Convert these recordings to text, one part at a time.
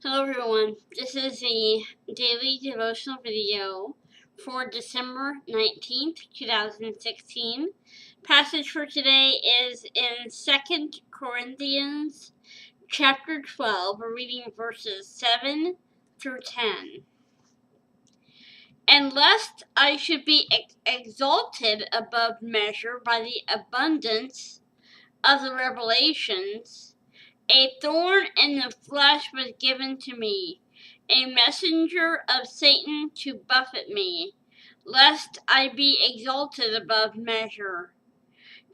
Hello everyone, this is the daily devotional video for December 19th, 2016. Passage for today is in 2 Corinthians chapter 12. We're reading verses 7 through 10. And lest I should be exalted above measure by the abundance of the revelations, a thorn in the flesh was given to me, a messenger of Satan to buffet me, lest I be exalted above measure.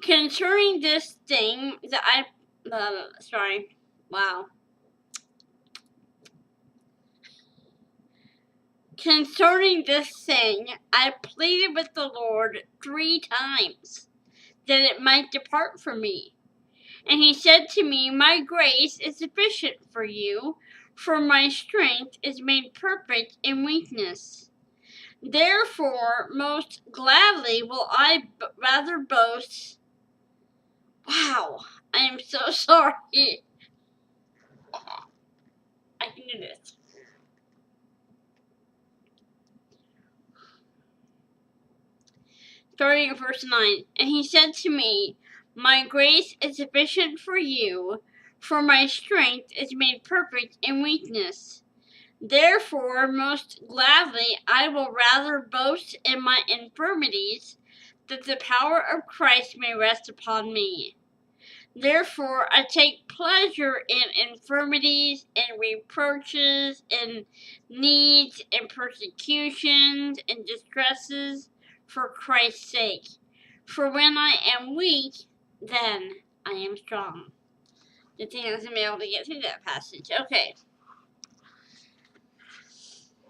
Concerning this thing that Concerning this thing, I pleaded with the Lord 3 times, that it might depart from me. And he said to me, My grace is sufficient for you, for my strength is made perfect in weakness. Therefore, most gladly will I rather boast. Wow, I am so sorry. I can do this. Starting at verse 9. And he said to me, My grace is sufficient for you, for my strength is made perfect in weakness. Therefore, most gladly I will rather boast in my infirmities, that the power of Christ may rest upon me. Therefore, I take pleasure in infirmities, in reproaches, in needs, in persecutions, in distresses, for Christ's sake. For when I am weak, then I am strong. I think I was going to be able to get through that passage. Okay.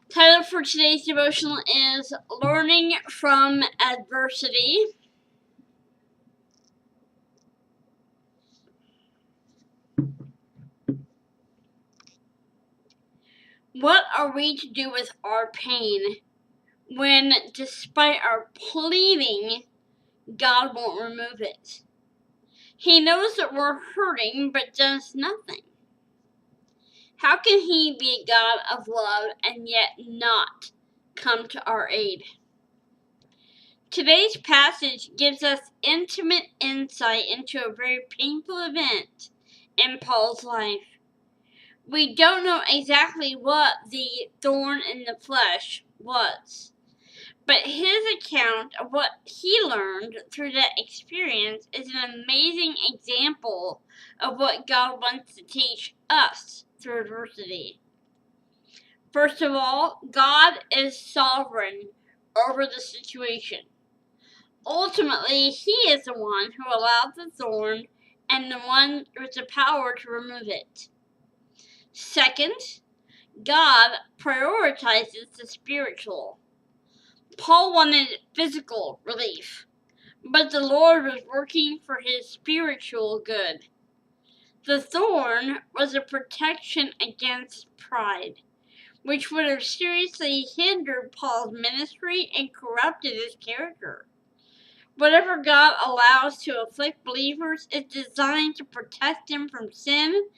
Title for today's devotional is Learning from Adversity. What are we to do with our pain when, despite our pleading, God won't remove it? He knows that we're hurting but does nothing. How can He be a God of love and yet not come to our aid? Today's passage gives us intimate insight into a very painful event in Paul's life. We don't know exactly what the thorn in the flesh was, but his account of what he learned through that experience is an amazing example of what God wants to teach us through adversity. First of all, God is sovereign over the situation. Ultimately, He is the one who allowed the thorn and the one with the power to remove it. Second, God prioritizes the spiritual. Paul wanted physical relief, but the Lord was working for his spiritual good. The thorn was a protection against pride, which would have seriously hindered Paul's ministry and corrupted his character. Whatever God allows to afflict believers is designed to protect them from sin,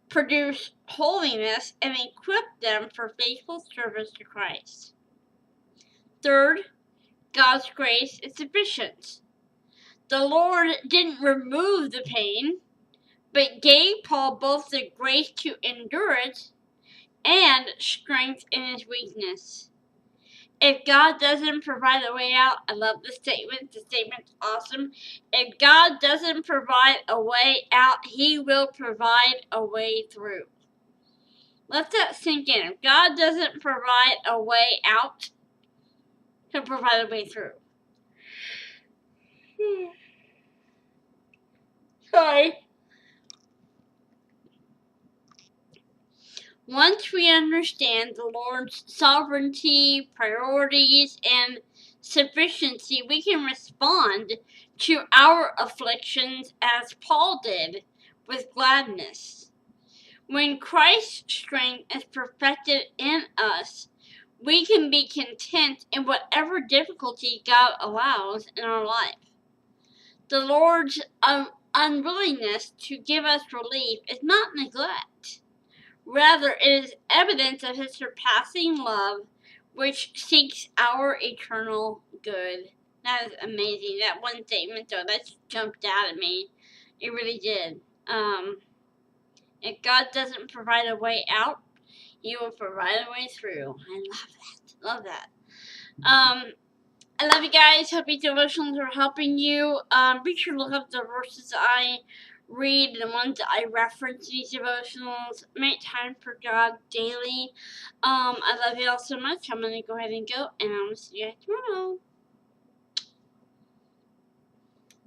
produce holiness, and equip them for faithful service to Christ. Third, God's grace is sufficient. The Lord didn't remove the pain, but gave Paul both the grace to endure it and strength in his weakness. If God doesn't provide a way out, I love the statement. The statement's awesome. If God doesn't provide a way out, He will provide a way through. Let that sink in. If God doesn't provide a way out, He'll provide a way through. Sorry. Once we understand the Lord's sovereignty, priorities, and sufficiency, we can respond to our afflictions as Paul did, with gladness. When Christ's strength is perfected in us, we can be content in whatever difficulty God allows in our life. The Lord's unwillingness to give us relief is not neglect. Rather, it is evidence of his surpassing love, which seeks our eternal good. That is amazing. That one statement, though, that jumped out at me. It really did. If God doesn't provide a way out, He will provide a way through. I love that. Love that. I love you guys. Hope these devotionals are helping you. Be sure to look up the verses I read, the ones that I reference in these devotionals. Make time for God daily. I love you all so much. I'm going to go ahead and go, and I'll see you guys tomorrow.